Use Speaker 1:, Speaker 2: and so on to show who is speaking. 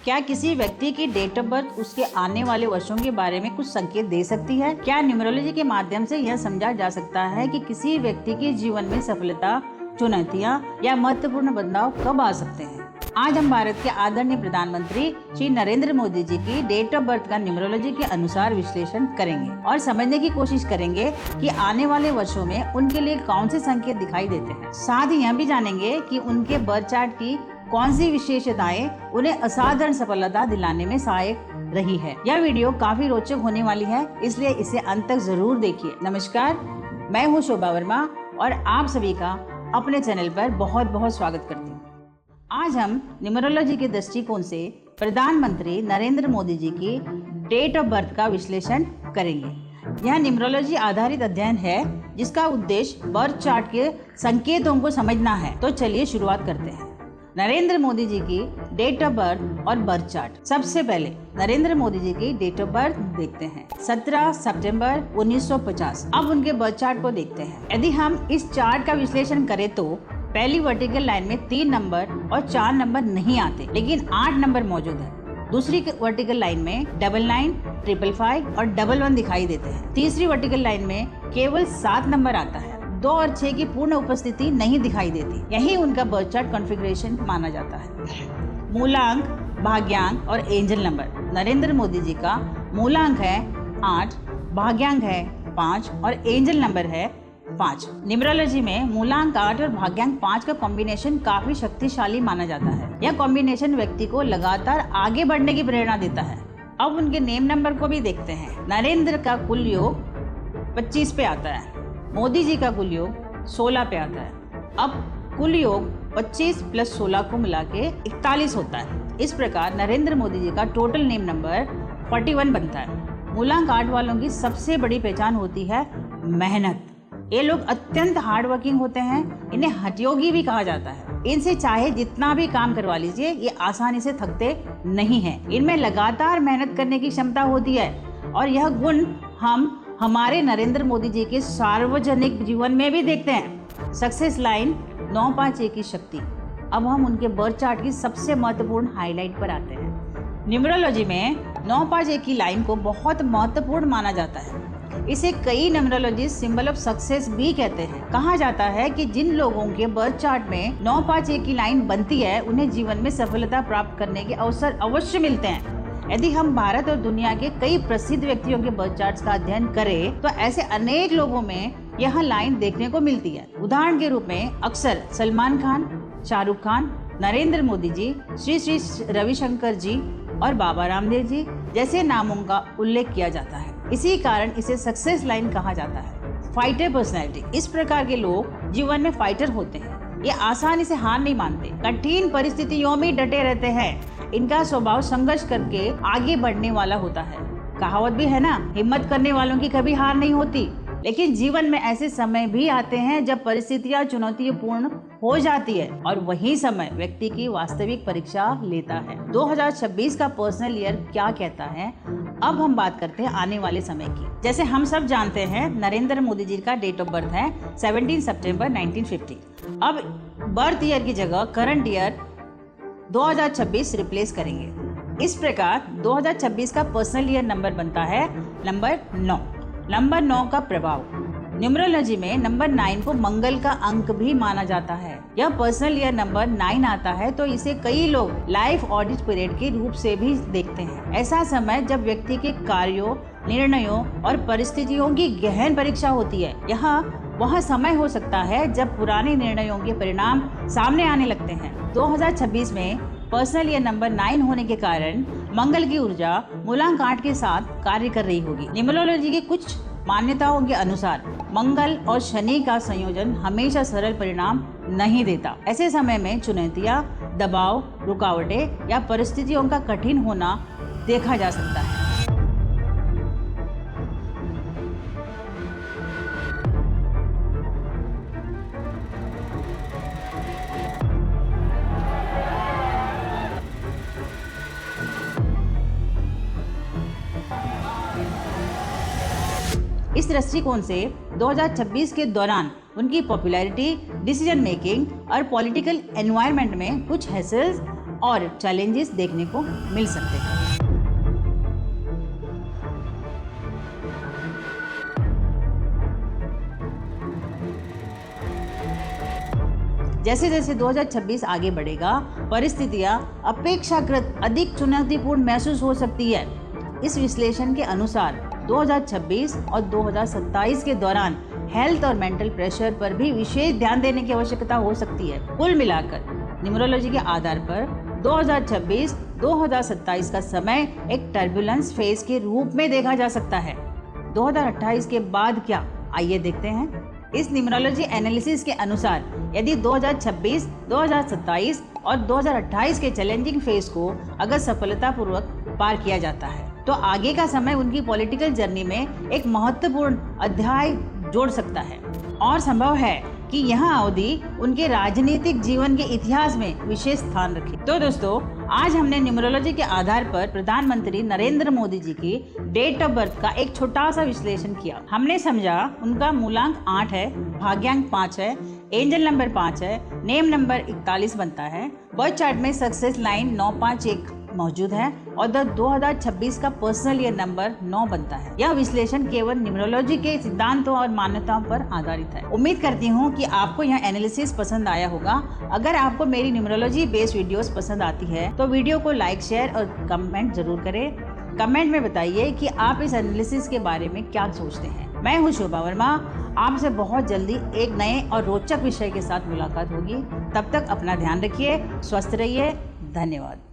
Speaker 1: क्या किसी व्यक्ति की डेट ऑफ बर्थ उसके आने वाले वर्षों के बारे में कुछ संकेत दे सकती है? क्या न्यूमरोलॉजी के माध्यम से यह समझा जा सकता है कि किसी व्यक्ति के जीवन में सफलता, चुनौतियां या महत्वपूर्ण बदलाव कब आ सकते हैं? आज हम भारत के आदरणीय प्रधानमंत्री श्री नरेंद्र मोदी जी की डेट ऑफ बर्थ का न्यूमरोलॉजी के अनुसार विश्लेषण करेंगे और समझने की कोशिश करेंगे कि आने वाले वर्षों में उनके लिए कौन से संकेत दिखाई देते हैं। साथ ही यह भी जानेंगे कि उनके बर्थ चार्ट की कौन सी विशेषताएं उन्हें असाधारण सफलता दिलाने में सहायक रही है। यह वीडियो काफी रोचक होने वाली है, इसलिए इसे अंत तक जरूर देखिए। नमस्कार, मैं हूँ शोभा वर्मा और आप सभी का अपने चैनल पर बहुत बहुत स्वागत करती हूँ। आज हम न्यूमरोलॉजी के दृष्टिकोण से प्रधानमंत्री नरेंद्र मोदी जी की डेट ऑफ बर्थ का विश्लेषण करेंगे। यह न्यूमरोलॉजी आधारित अध्ययन है जिसका उद्देश्य बर्थ चार्ट के संकेतों को समझना है। तो चलिए शुरुआत करते हैं। नरेंद्र मोदी जी की डेट ऑफ बर्थ और बर्थ चार्ट। सबसे पहले नरेंद्र मोदी जी की डेट ऑफ बर्थ देखते हैं, 17 सितंबर 1950। अब उनके बर्थ चार्ट को देखते हैं। यदि हम इस चार्ट का विश्लेषण करें तो पहली वर्टिकल लाइन में 3 नंबर और 4 नंबर नहीं आते, लेकिन 8 नंबर मौजूद है। दूसरी वर्टिकल लाइन में 99, 555 और 11 दिखाई देते हैं। तीसरी वर्टिकल लाइन में केवल 7 नंबर आता है। 2 और 6 की पूर्ण उपस्थिति नहीं दिखाई देती। यही उनका बर्थ चार्ट कॉन्फ़िगरेशन माना जाता है। मूलांक, भाग्यांक और एंजल नंबर। नरेंद्र मोदी जी का मूलांक है 8, भाग्यांक है 5 और एंजल नंबर है 5। न्यूमरोलॉजी में मूलांक 8 और भाग्यांक 5 का कॉम्बिनेशन काफी शक्तिशाली माना जाता है। यह कॉम्बिनेशन व्यक्ति को लगातार आगे बढ़ने की प्रेरणा देता है। अब उनके नेम नंबर को भी देखते हैं। नरेंद्र का कुल योग 25 पे आता है। मोदी जी का कुल योग 16 पे आता है। अब कुल योग 25 + 16 को मिला के 41 होता है। इस प्रकार नरेंद्र मोदी जी का टोटल नेम नंबर 41 बनता है। मूलांक 8 वालों की सबसे बड़ी पहचान होती है मेहनत। ये लोग अत्यंत हार्ड वर्किंग होते हैं। इन्हें हठयोगी भी कहा जाता है। इनसे चाहे जितना भी काम करवा लीजिए, ये आसानी से थकते नहीं हैं। इनमें लगातार मेहनत करने की क्षमता होती है और यह गुण हम हमारे नरेंद्र मोदी जी के सार्वजनिक जीवन में भी देखते हैं। सक्सेस लाइन 951 की शक्ति। अब हम उनके बर्थ चार्ट की सबसे महत्वपूर्ण हाईलाइट पर आते हैं। न्यूमरोलॉजी में 951 की लाइन को बहुत महत्वपूर्ण माना जाता है। इसे कई न्यूमरोलॉजिस्ट सिंबल ऑफ सक्सेस भी कहते हैं। कहा जाता है कि जिन लोगों के बर्थ चार्ट में 951 की लाइन बनती है, उन्हें जीवन में सफलता प्राप्त करने के अवसर अवश्य मिलते हैं। यदि हम भारत और दुनिया के कई प्रसिद्ध व्यक्तियों के बर्थ चार्ट्स का अध्ययन करें तो ऐसे अनेक लोगों में यह लाइन देखने को मिलती है। उदाहरण के रूप में अक्सर सलमान खान, शाहरुख खान, नरेंद्र मोदी जी, श्री रविशंकर जी और बाबा रामदेव जी जैसे नामों का उल्लेख किया जाता है। इसी कारण इसे सक्सेस लाइन कहा जाता है। Fighter personality. इस प्रकार के लोग जीवन में फाइटर होते हैं। ये आसानी से हार नहीं मानते, कठिन परिस्थितियों में डटे रहते हैं। इनका स्वभाव संघर्ष करके आगे बढ़ने वाला होता है। कहावत भी है ना, हिम्मत करने वालों की कभी हार नहीं होती। लेकिन जीवन में ऐसे समय भी आते हैं जब परिस्थितियां चुनौतीपूर्ण हो जाती है और वही समय व्यक्ति की वास्तविक परीक्षा लेता है। 2026 का पर्सनल ईयर क्या कहता है? अब हम बात करते हैं आने वाले समय की। जैसे हम सब जानते हैं, नरेंद्र मोदी जी का डेट ऑफ बर्थ है 17 सितंबर 1950। अब बर्थ ईयर की जगह करंट ईयर 2026 रिप्लेस करेंगे। इस प्रकार 2026 का पर्सनल ईयर नंबर बनता है नंबर 9। नंबर 9 का प्रभाव। न्यूमरोलॉजी में नंबर 9 को मंगल का अंक भी माना जाता है। यह पर्सनल ईयर नंबर 9 आता है तो इसे कई लोग लाइफ ऑडिट पीरियड के रूप से भी देखते हैं। ऐसा समय जब व्यक्ति के कार्यों, निर्णयों और परिस्थितियों की गहन परीक्षा होती है। वह समय हो सकता है जब पुराने निर्णयों के परिणाम सामने आने लगते हैं। 2026 में पर्सनल ईयर नंबर 9 होने के कारण मंगल की ऊर्जा मूलांक 8 के साथ कार्य कर रही होगी। न्यूमरोलॉजी की कुछ मान्यताओं के अनुसार मंगल और शनि का संयोजन हमेशा सरल परिणाम नहीं देता। ऐसे समय में चुनौतियां, दबाव, रुकावटें या परिस्थितियों का कठिन होना देखा जा सकता है। इस दृष्टिकोण से 2026 के दौरान उनकी पॉपुलैरिटी, डिसीजन मेकिंग और पॉलिटिकल एनवायरनमेंट में कुछ हैसल्स और चैलेंजेस देखने को मिल सकते हैं। जैसे जैसे 2026 आगे बढ़ेगा, परिस्थितियां अपेक्षाकृत अधिक चुनौतीपूर्ण महसूस हो सकती है। इस विश्लेषण के अनुसार 2026 और 2027 के दौरान हेल्थ और मेंटल प्रेशर पर भी विशेष ध्यान देने की आवश्यकता हो सकती है। कुल मिलाकर न्यूमरोलॉजी के आधार पर 2026-2027 का समय एक टर्बुलेंस फेज के रूप में देखा जा सकता है। 2028 के बाद क्या, आइए देखते हैं। इस न्यूमरोलॉजी एनालिसिस के अनुसार यदि 2026, 2027 और 2028 के चैलेंजिंग फेज को अगर सफलतापूर्वक पार किया जाता है तो आगे का समय उनकी पॉलिटिकल जर्नी में एक महत्वपूर्ण अध्याय जोड़ सकता है और संभव है कि यह अवधि उनके राजनीतिक जीवन के इतिहास में विशेष स्थान रखे। तो दोस्तों, आज हमने न्यूमरोलॉजी के आधार पर प्रधानमंत्री नरेंद्र मोदी जी की डेट ऑफ बर्थ का एक छोटा सा विश्लेषण किया। हमने समझा उनका मूलांक 8 है, भाग्यांक 5 है, एंजल नंबर 5 है, नेम नंबर 41 बनता है, बर्थ चार्ट में सक्सेस लाइन 951 मौजूद है और 2026 का पर्सनल ईयर नंबर 9 बनता है। यह विश्लेषण केवल न्यूमरोलॉजी के सिद्धांतों और मान्यताओं पर आधारित है। उम्मीद करती हूँ कि आपको यह एनालिसिस पसंद आया होगा। अगर आपको मेरी न्यूमरोलॉजी बेस्ड वीडियोस पसंद आती है तो वीडियो को लाइक, शेयर और कमेंट जरूर करें। कमेंट में बताइए कि आप इस एनालिसिस के बारे में क्या सोचते हैं। मैं हूँ शोभा वर्मा, आपसे बहुत जल्दी एक नए और रोचक विषय के साथ मुलाकात होगी। तब तक अपना ध्यान रखिए, स्वस्थ रहिए। धन्यवाद।